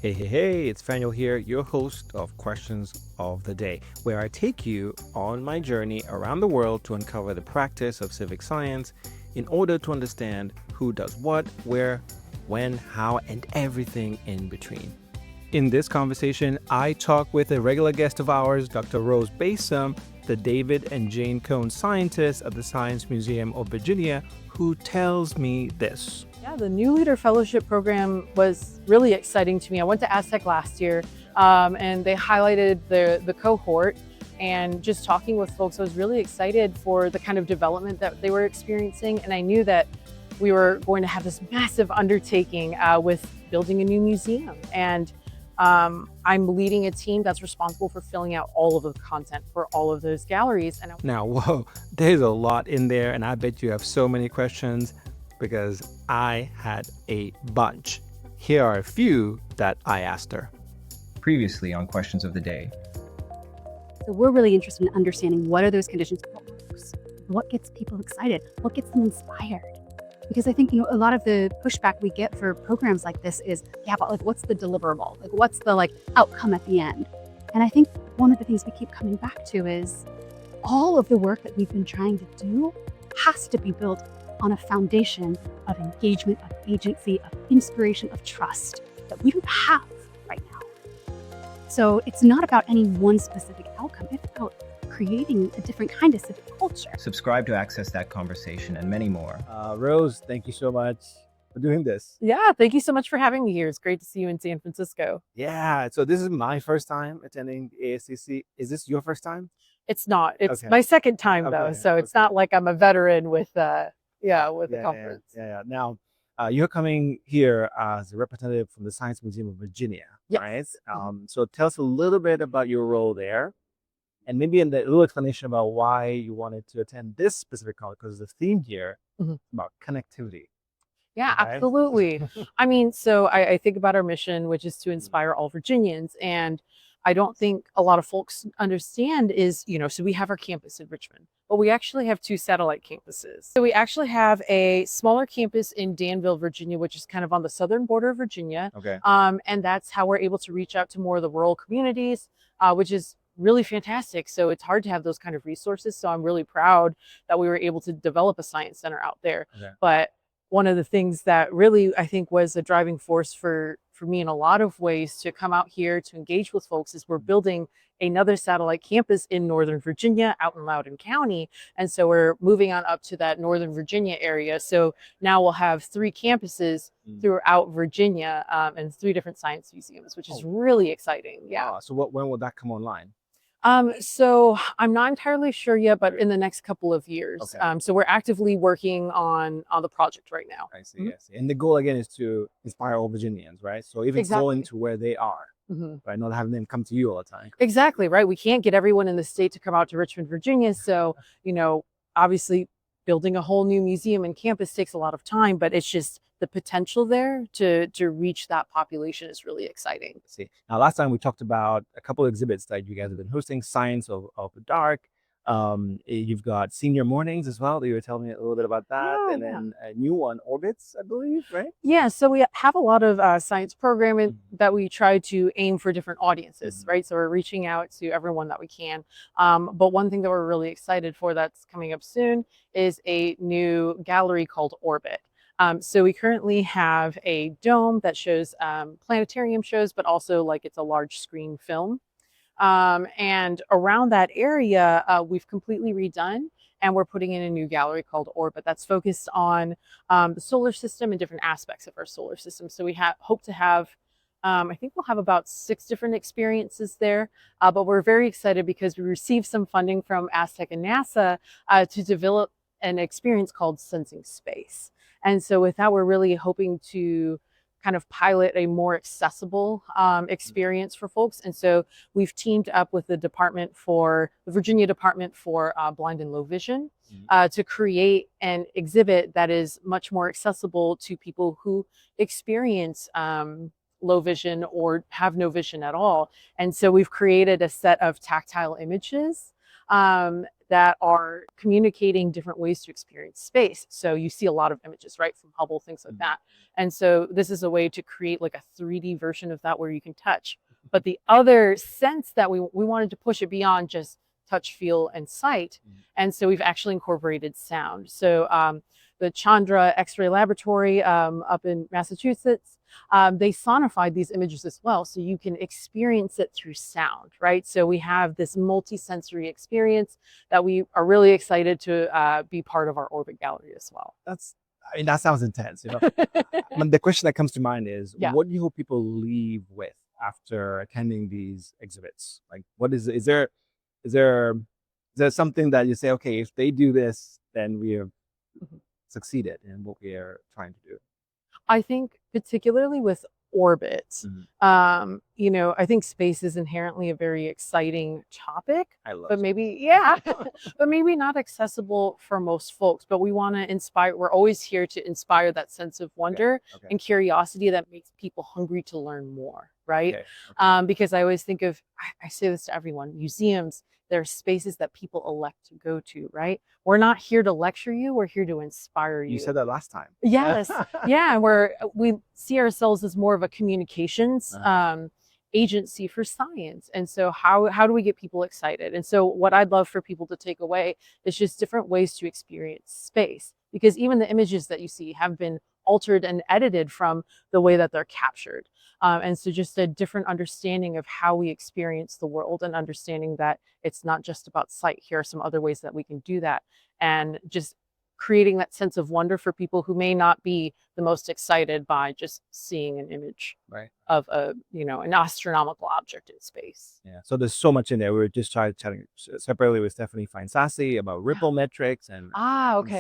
Hey, it's Faniel here, your host of Questions of the Day, where I take you on my journey around the world to uncover the practice of civic science in order to understand who does what, where, when, how, and everything in between. In this conversation, I talk with a regular guest of ours, Dr. Rose Basom, the David and Jane Cohn Scientist at the Science Museum of Virginia, who tells me this. Yeah, the New Leader Fellowship program was really exciting to me. I went to ASTC last year and they highlighted the cohort, and just talking with folks, I was really excited for the kind of development that they were experiencing. And I knew that we were going to have this massive undertaking with building a new museum. And I'm leading a team that's responsible for filling out all of the content for all of those galleries. Now, whoa, there's a lot in there, and I bet you have so many questions because I had a bunch. Here are a few that I asked her. Previously on Questions of the Day. So we're really interested in understanding what are those conditions, what gets people excited, what gets them inspired. Because I think, a lot of the pushback we get for programs like this is, yeah, but what's the deliverable? What's the outcome at the end? And I think one of the things we keep coming back to is all of the work that we've been trying to do has to be built on a foundation of engagement, of agency, of inspiration, of trust that we don't have right now. So it's not about any one specific outcome. It's about creating a different kind of civic culture. Subscribe to access that conversation and many more. Rose, thank you so much for doing this. Yeah, thank you so much for having me here. It's great to see you in San Francisco. Yeah, so this is my first time attending ASTC. Is this your first time? It's not. It's Okay. my second time though, Okay, so it's okay. not like I'm a veteran with the conference. Yeah. Now, you're coming here as a representative from the Science Museum of Virginia, Yes. right? So tell us a little bit about your role there, and maybe a little explanation about why you wanted to attend this specific conference, because the theme here is about connectivity. Yeah, Okay. absolutely. I mean, so I think about our mission, which is to inspire all Virginians. And I don't think a lot of folks understand is, so we have our campus in Richmond, but we actually have two satellite campuses. So we actually have a smaller campus in Danville, Virginia, which is kind of on the southern border of Virginia. Okay. And that's how we're able to reach out to more of the rural communities, which is really fantastic. So it's hard to have those kind of resources. So I'm really proud that we were able to develop a science center out there. Okay. But one of the things that really, I think, was a driving force for me in a lot of ways to come out here to engage with folks is we're building another satellite campus in Northern Virginia out in Loudoun County. And so we're moving on up to that Northern Virginia area. So now we'll have 3 campuses throughout Virginia and 3 different science museums, which is really exciting. Yeah. So when will that come online? So I'm not entirely sure yet, but in the next couple of years. Okay. So we're actively working on the project right now. I see. And the goal again is to inspire all Virginians, right? So even going to where they are, right? Not having them come to you all the time. Exactly, right. We can't get everyone in the state to come out to Richmond, Virginia. So, obviously building a whole new museum and campus takes a lot of time, but it's just the potential there to reach that population is really exciting. See, now last time we talked about a couple of exhibits that you guys have been hosting, Science of the Dark. You've got Senior Mornings as well. You were telling me a little bit about that. Yeah, and then a new one, Orbits, I believe, right? Yeah, so we have a lot of science programming that we try to aim for different audiences, right? So we're reaching out to everyone that we can. But one thing that we're really excited for that's coming up soon is a new gallery called Orbit. So we currently have a dome that shows planetarium shows, but also it's a large screen film. And around that area, we've completely redone, and we're putting in a new gallery called Orbit that's focused on the solar system and different aspects of our solar system. So we hope to have, I think we'll have about 6 different experiences there, but we're very excited because we received some funding from ASTC and NASA to develop an experience called Sensing Space. And so with that, we're really hoping to kind of pilot a more accessible experience for folks. And so we've teamed up with the Virginia Department for Blind and Low Vision to create an exhibit that is much more accessible to people who experience low vision or have no vision at all. And so we've created a set of tactile images that are communicating different ways to experience space. So you see a lot of images, right, from Hubble, things like that. And so this is a way to create like a 3D version of that where you can touch. But the other sense that we wanted to push it beyond just touch, feel, and sight. And so we've actually incorporated sound. So the Chandra X-ray laboratory up in Massachusetts, they sonified these images as well, so you can experience it through sound, right? So we have this multisensory experience that we are really excited to be part of our Orbit Gallery as well. I mean, that sounds intense. You know, the question that comes to mind is, Yeah. what do you hope people leave with after attending these exhibits? Like, what is there something that you say, okay, if they do this, then we have succeeded in what we are trying to do? I think particularly with Orbit, you know, I think space is inherently a very exciting topic, I love but maybe, but maybe not accessible for most folks. But we want to inspire, we're always here to inspire that sense of wonder and curiosity that makes people hungry to learn more, right? Because I always think of, I say this to everyone, museums, they're spaces that people elect to go to, right? We're not here to lecture you, we're here to inspire you. You said that last time. Yes. Yeah, we see ourselves as more of a communications agency for science. And so how do we get people excited? And so what I'd love for people to take away is just different ways to experience space, because even the images that you see have been altered and edited from the way that they're captured. And so just a different understanding of how we experience the world, and understanding that it's not just about sight. Here are some other ways that we can do that. And just creating that sense of wonder for people who may not be the most excited by just seeing an image of a, you know, an astronomical object in space. Yeah. So there's so much in there. We were just chatting separately with Stephanie Fine-Sassy about ripple metrics, and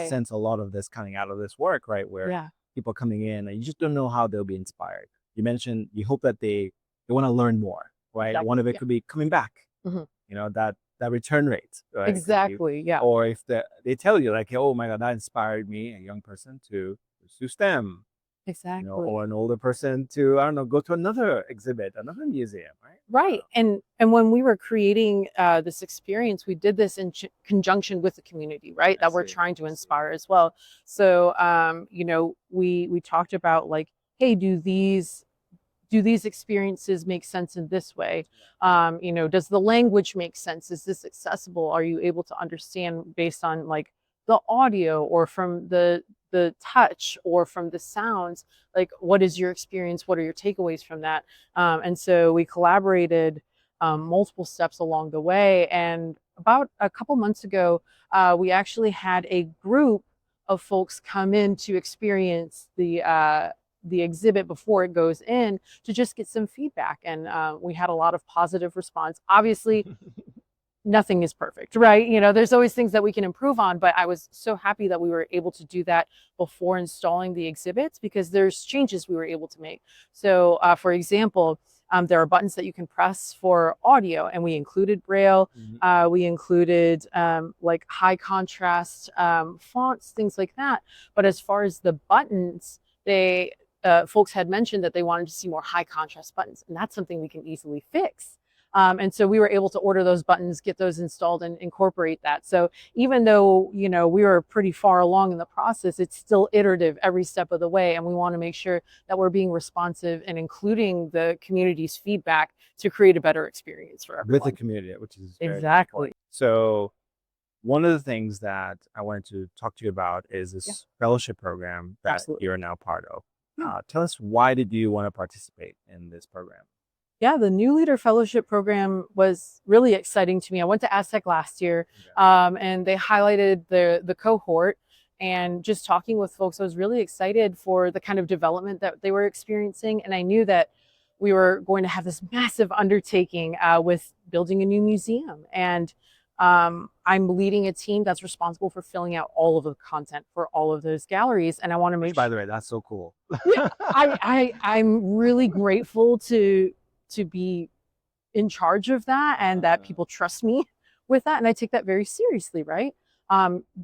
sense a lot of this coming out of this work, right? Where people coming in and you just don't know how they'll be inspired. You mentioned you hope that they want to learn more, right? One of it could be coming back. You know, that return rate, right? Exactly. Or if they tell you like, oh my God, that inspired me, a young person, to pursue STEM. Exactly. You know, or an older person to, I don't know, go to another exhibit, another museum, right? Right. And when we were creating this experience, we did this in conjunction with the community, right? That we're trying to inspire as well. So, you know, we talked about like, hey, do these experiences make sense in this way? You know, does the language make sense? Is this accessible? Are you able to understand based on like the audio, or from the touch, or from the sounds? Like, what is your experience? What are your takeaways from that? And so we collaborated multiple steps along the way. And about a couple months ago, we actually had a group of folks come in to experience the exhibit before it goes in, to just get some feedback. And we had a lot of positive response. Obviously, nothing is perfect, right? You know, there's always things that we can improve on, but I was so happy that we were able to do that before installing the exhibits, because there's changes we were able to make. So for example, there are buttons that you can press for audio, and we included Braille. We included like high contrast fonts, things like that. But as far as the buttons, folks had mentioned that they wanted to see more high contrast buttons, and that's something we can easily fix. And so we were able to order those buttons, get those installed, and incorporate that. So even though, you know, we were pretty far along in the process, it's still iterative every step of the way. And we want to make sure that we're being responsive and including the community's feedback to create a better experience for everyone. With the community, which is very exactly important. So one of the things that I wanted to talk to you about is this fellowship program that you're now part of. Tell us, why did you want to participate in this program? Yeah, the New Leader Fellowship Program was really exciting to me. I went to ASTC last year, and they highlighted the cohort, and just talking with folks, I was really excited for the kind of development that they were experiencing. And I knew that we were going to have this massive undertaking with building a new museum. And I'm leading a team that's responsible for filling out all of the content for all of those galleries. And I want to make By the way, that's so cool. I'm really grateful to be in charge of that, and that people trust me with that. And I take that very seriously, right?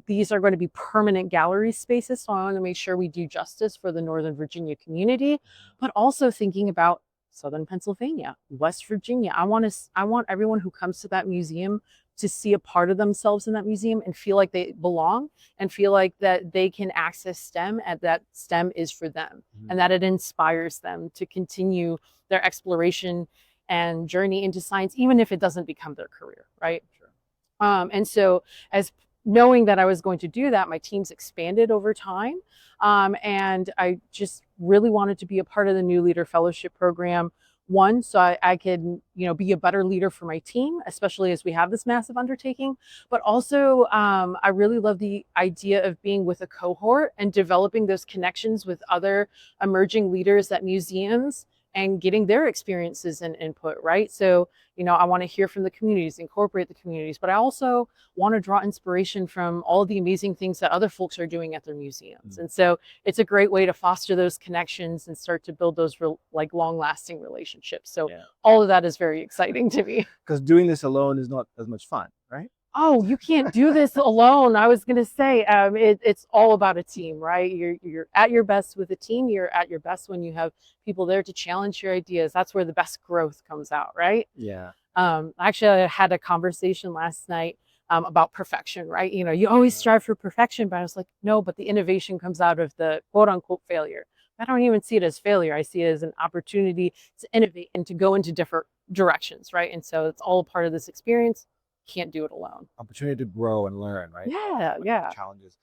These are going to be permanent gallery spaces. So I want to make sure we do justice for the Northern Virginia community, but also thinking about Southern Pennsylvania, West Virginia. I want everyone who comes to that museum to see a part of themselves in that museum and feel like they belong and feel like that they can access STEM and that STEM is for them and that it inspires them to continue their exploration and journey into science, even if it doesn't become their career, right? Sure. And so as knowing that I was going to do that, my teams expanded over time. And I just really wanted to be a part of the New Leader Fellowship Program. One, so I could, be a better leader for my team, especially as we have this massive undertaking. But also, I really love the idea of being with a cohort and developing those connections with other emerging leaders at museums and getting their experiences and input, right? So, I want to hear from the communities, incorporate the communities, but I also want to draw inspiration from all of the amazing things that other folks are doing at their museums. And so it's a great way to foster those connections and start to build those long-lasting relationships. So all of that is very exciting to me. Because doing this alone is not as much fun, right? Oh, you can't do this alone. I was going to say, it's all about a team, right? You're at your best with a team. You're at your best when you have people there to challenge your ideas. That's where the best growth comes out, right? Yeah. Actually, I had a conversation last night about perfection, right? You always strive for perfection, but I was like, no, but the innovation comes out of the quote unquote failure. I don't even see it as failure. I see it as an opportunity to innovate and to go into different directions, right? And so it's all a part of this experience. Can't do it alone. Opportunity to grow and learn, right? Yeah. Challenges.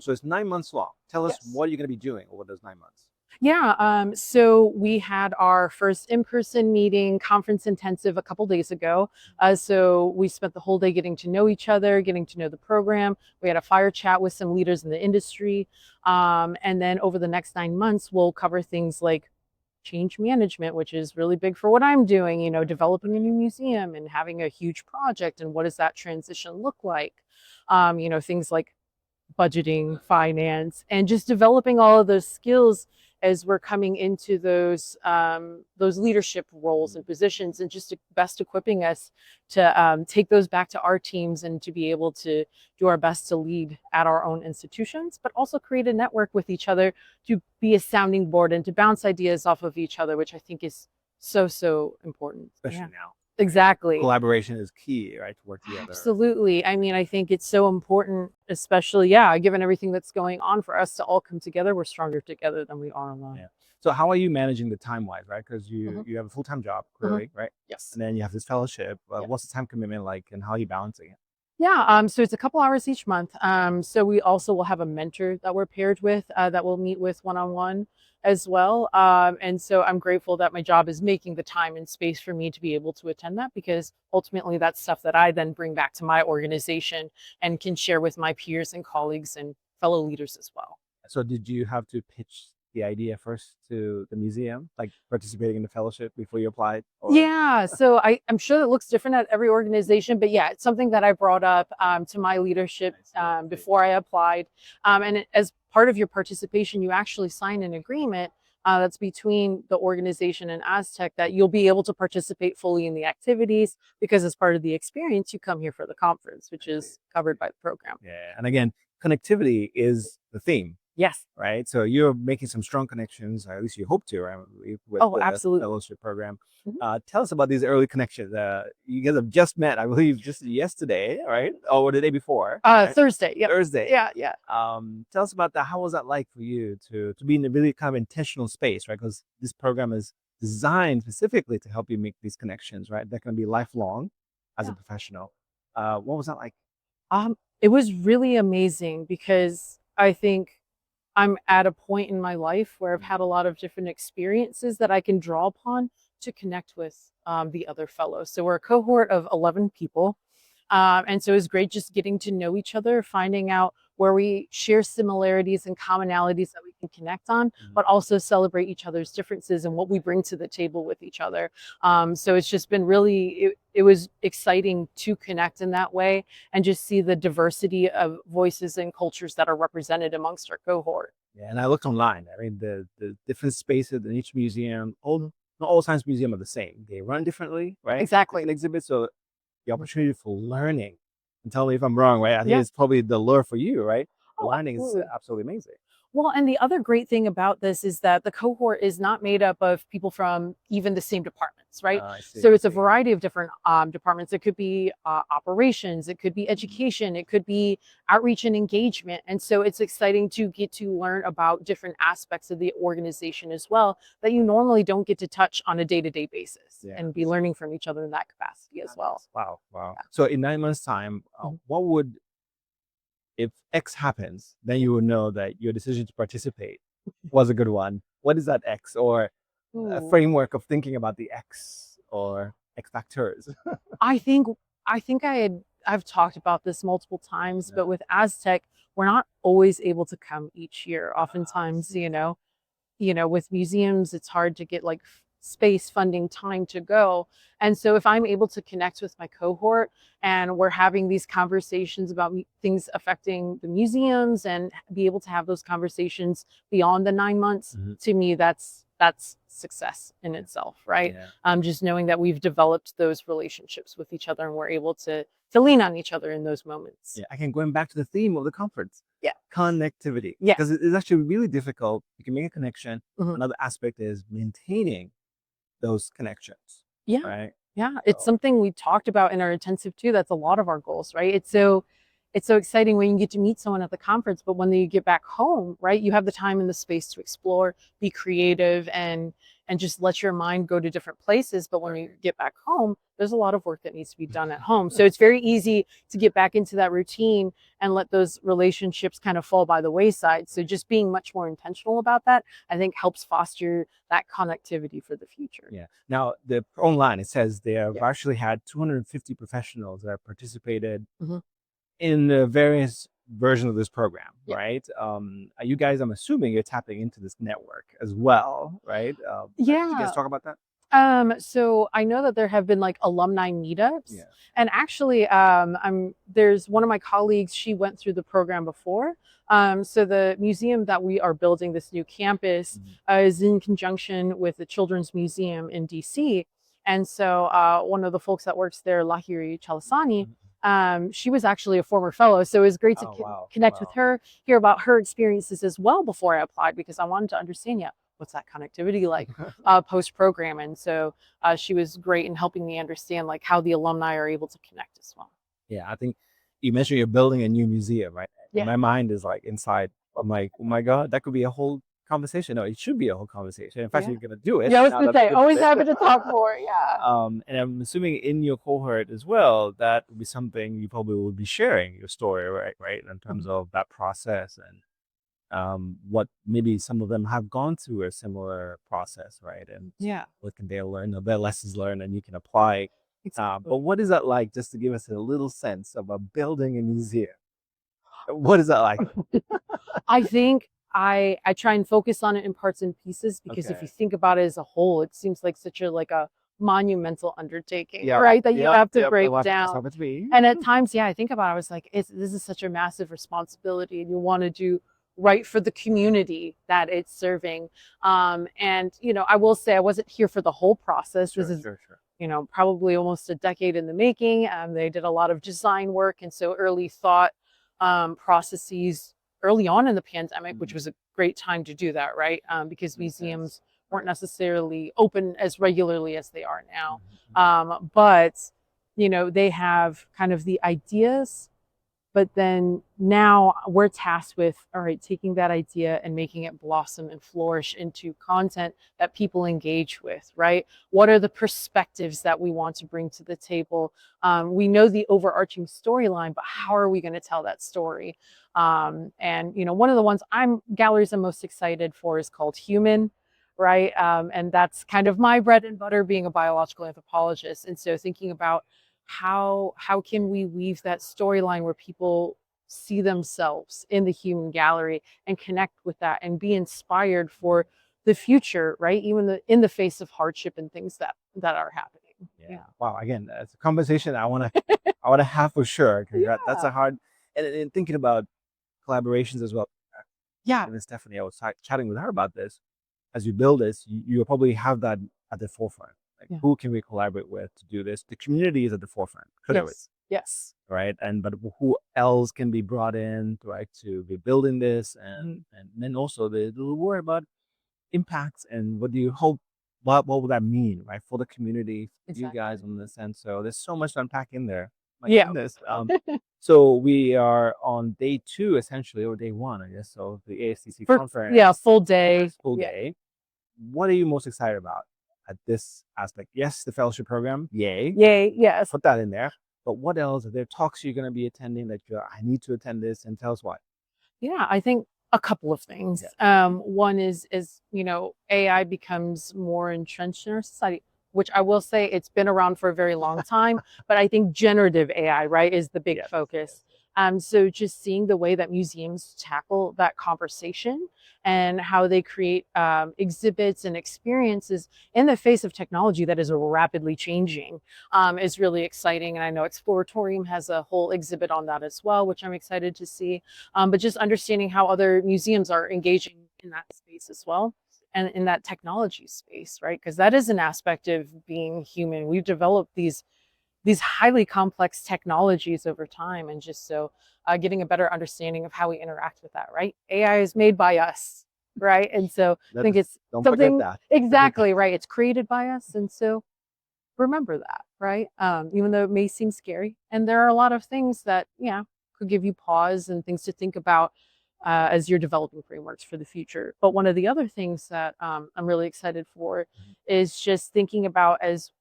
So it's 9 months long. Tell us what you're going to be doing over those 9 months. Yeah. So we had our first in-person meeting, conference intensive a couple days ago. So we spent the whole day getting to know each other, getting to know the program. We had a fire chat with some leaders in the industry. And then over the next 9 months, we'll cover things like change management, which is really big for what I'm doing, developing a new museum and having a huge project. And what does that transition look like? Things like budgeting, finance, and just developing all of those skills as we're coming into those leadership roles and positions, and just best equipping us to take those back to our teams and to be able to do our best to lead at our own institutions, but also create a network with each other to be a sounding board and to bounce ideas off of each other, which I think is so important. Especially now. Exactly. Collaboration is key, right? To work together. Absolutely. I mean, I think it's so important, especially, given everything that's going on, for us to all come together. We're stronger together than we are alone. Yeah. So how are you managing the time-wise, right? Because you have a full-time job, clearly, right? Yes. And then you have this fellowship. What's the time commitment like, and how are you balancing it? Yeah, so it's a couple hours each month. So we also will have a mentor that we're paired with that we'll meet with one-on-one as well. And so I'm grateful that my job is making the time and space for me to be able to attend that, because ultimately that's stuff that I then bring back to my organization and can share with my peers and colleagues and fellow leaders as well. So did you have to pitch the idea first to the museum, like participating in the fellowship before you applied? Or? Yeah, so I'm sure that looks different at every organization, but yeah, it's something that I brought up to my leadership before I applied. And as part of your participation, you actually sign an agreement that's between the organization and Aztec that you'll be able to participate fully in the activities, because as part of the experience, you come here for the conference, which is covered by the program. Yeah, and again, connectivity is the theme. Yes. Right. So you're making some strong connections, or at least you hope to, right? With the absolutely. fellowship program. Tell us about these early connections. You guys have just met, I believe, just yesterday, right? Or the day before? Right? Thursday. Yeah. Thursday. Yeah. Tell us about that. How was that like for you to be in a really kind of intentional space, right? Because this program is designed specifically to help you make these connections, right? That can be lifelong as a professional. What was that like? It was really amazing, because I think I'm at a point in my life where I've had a lot of different experiences that I can draw upon to connect with the other fellows. So we're a cohort of 11 people. And so it was great just getting to know each other, finding out where we share similarities and commonalities that we can connect on, but also celebrate each other's differences and what we bring to the table with each other. So it's just been really, it was exciting to connect in that way and just see the diversity of voices and cultures that are represented amongst our cohort. Yeah, and I looked online. I mean, the different spaces in each museum, not all science museums are the same. They run differently, right? Exactly. Different exhibits, so the opportunity for learning. And tell me if I'm wrong, right? I think it's probably the lure for you, right? Learning is absolutely amazing. Well, and the other great thing about this is that the cohort is not made up of people from even the same departments, right? I see. So I it's a see. variety of different departments. It could be operations, it could be education, it could be outreach and engagement. And so it's exciting to get to learn about different aspects of the organization as well that you normally don't get to touch on a day-to-day basis, and be learning from each other in that capacity as well. Wow. So in 9 months' time, what would, if X happens, then you will know that your decision to participate was a good one. What is that X, or a Ooh. framework of thinking about the X or X factors? I think I've talked about this multiple times, but with Aztec, we're not always able to come each year. Oftentimes, with museums, it's hard to get like space, funding, time to go. And so if I'm able to connect with my cohort and we're having these conversations about things affecting the museums and be able to have those conversations beyond the 9 months, to me, that's success in itself, right? Just knowing that we've developed those relationships with each other and we're able to lean on each other in those moments. Again, going back to the theme of the conference. Connectivity. Yeah. Because it's actually really difficult. You can make a connection. Mhm. Another aspect is maintaining those connections. Yeah. Right. Yeah, it's something we talked about in our intensive too. That's a lot of our goals, right? It's so exciting when you get to meet someone at the conference, but when you get back home, right, you have the time and the space to explore, be creative, and just let your mind go to different places. But when you get back home, there's a lot of work that needs to be done at home. So it's very easy to get back into that routine and let those relationships kind of fall by the wayside. So just being much more intentional about that, I think, helps foster that connectivity for the future. Now, the online, it says they have actually had 250 professionals that have participated in the various versions of this program, right? You guys, I'm assuming you're tapping into this network as well, right? Can you guys talk about that? So I know that there have been like alumni meetups, and actually, there's one of my colleagues, she went through the program before. So the museum that we are building, this new campus, is in conjunction with the Children's Museum in DC. And so one of the folks that works there, Lahiri Chalasani, she was actually a former fellow. So it was great to connect with her, hear about her experiences as well before I applied, because I wanted to understand, what's that connectivity like post-program. And so she was great in helping me understand like how the alumni are able to connect as well. I think you mentioned you're building a new museum, right? My mind is like inside. I'm like, oh my God, that could be a whole conversation. No, it should be a whole conversation. In fact, you're going to do it. I was going to say, always happy to talk more. And I'm assuming in your cohort as well, that would be something you probably will be sharing your story, right? In terms of that process and what maybe some of them have gone through a similar process, right? And what can they learn, their lessons learned, and you can apply. But what is that like, just to give us a little sense of building a museum? What is that like? I think I try and focus on it in parts and pieces, because if you think about it as a whole, it seems like such a monumental undertaking, right? That you have to break down. And at times, I think about it, I was like, this is such a massive responsibility, and you want to do right for the community that it's serving. And, I will say I wasn't here for the whole process. This is, probably almost a decade in the making. They did a lot of design work. And so early thought processes early on in the pandemic, which was a great time to do that, right? Because museums weren't necessarily open as regularly as they are now. But, they have kind of the ideas, but then now we're tasked with, all right, taking that idea and making it blossom and flourish into content that people engage with, right? What are the perspectives that we want to bring to the table? We know the overarching storyline, but how are we going to tell that story? And, one of the ones galleries I'm most excited for is called Human, right? And that's kind of my bread and butter, being a biological anthropologist. And so thinking about how can we weave that storyline where people see themselves in the human gallery and connect with that and be inspired for the future, right? Even in the face of hardship and things that are happening. Wow. Again, it's a conversation I want to have for sure. That's a hard, and thinking about collaborations as well. And Stephanie, I was chatting with her about this. As you build this, you probably have that at the forefront. Like, who can we collaborate with to do this? The community is at the forefront. Clearly. Yes. right? But who else can be brought in, right, to be building this, and then also the worry about impacts and what do you hope, what would that mean, right, for the community, for you guys in this sense. So there's so much to unpack in there. My goodness. So we are on day 2 essentially, or day 1, I guess. So the ASTC conference. Yeah, full day. Full day. What are you most excited about at this aspect? Yes, the fellowship program. Yay. Yay. Yes. Put that in there. But what else? Are there talks you're going to be attending that I need to attend this, and tell us why? Yeah, I think a couple of things. One is AI becomes more entrenched in our society, which I will say it's been around for a very long time, but I think generative AI, right, is the big focus. So just seeing the way that museums tackle that conversation and how they create exhibits and experiences in the face of technology that is rapidly changing is really exciting. And I know Exploratorium has a whole exhibit on that as well, which I'm excited to see. But just understanding how other museums are engaging in that space as well, and in that technology space, right? Because that is an aspect of being human. We've developed these highly complex technologies over time, and just so getting a better understanding of how we interact with that, right? AI is made by us, right? And so I think it's something exactly right. It's created by us, and so remember that, right? Even though it may seem scary, and there are a lot of things that could give you pause and things to think about as you're developing frameworks for the future. But one of the other things that I'm really excited for is just thinking about, as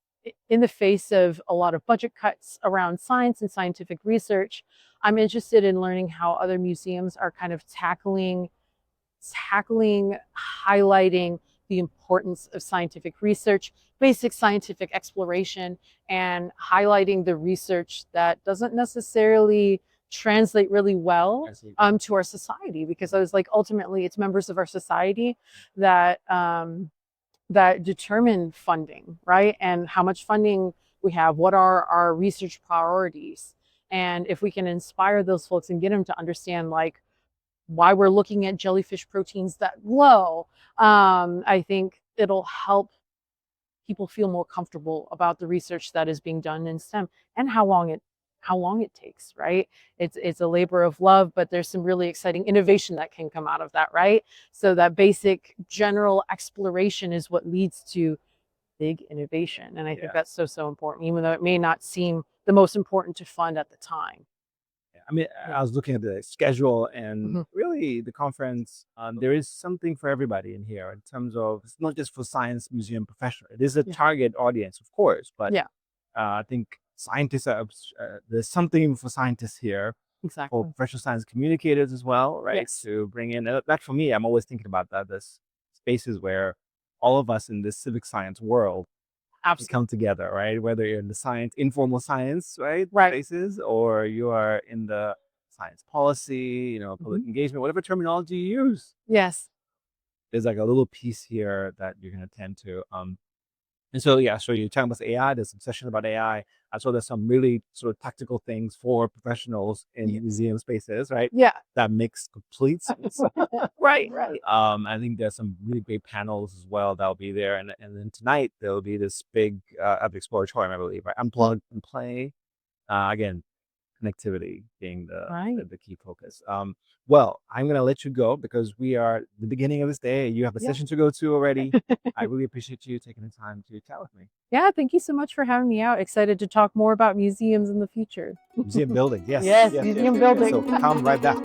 in the face of a lot of budget cuts around science and scientific research, I'm interested in learning how other museums are kind of tackling, highlighting the importance of scientific research, basic scientific exploration, and highlighting the research that doesn't necessarily translate really well to our society. Because I was like, ultimately, it's members of our society that that determine funding, right? And how much funding we have, what are our research priorities. And if we can inspire those folks and get them to understand like why we're looking at jellyfish proteins that low, I think it'll help people feel more comfortable about the research that is being done in STEM and how long it takes, right? It's a labor of love, but there's some really exciting innovation that can come out of that, right? So that basic general exploration is what leads to big innovation. And I think that's so important, even though it may not seem the most important to fund at the time. I mean, I was looking at the schedule, and really the conference, there is something for everybody in here in terms of, it's not just for science museum professionals. It is a target audience, of course, but I think scientists there's something for scientists here, for professional science communicators as well, right? To bring in that. For me, I'm always thinking about that, this spaces where all of us in this civic science world come together, right? Whether you're in the science, informal science, right, spaces, or you are in the science policy, public engagement, whatever terminology you use. There's like a little piece here that you're going to tend to. And so, so you're talking about AI, there's some sessions about AI. I saw there's some really sort of tactical things for professionals in museum spaces, right? That makes complete sense. Right. I think there's some really great panels as well that'll be there. And then tonight, there'll be this big Exploratorium, I believe, right? Unplug and play. Again, connectivity being the key focus. Well, I'm going to let you go because we are at the beginning of this day. You have a session to go to already. I really appreciate you taking the time to chat with me. Yeah, thank you so much for having me out. Excited to talk more about museums in the future. Museum building, yes. Museum building. So come right back.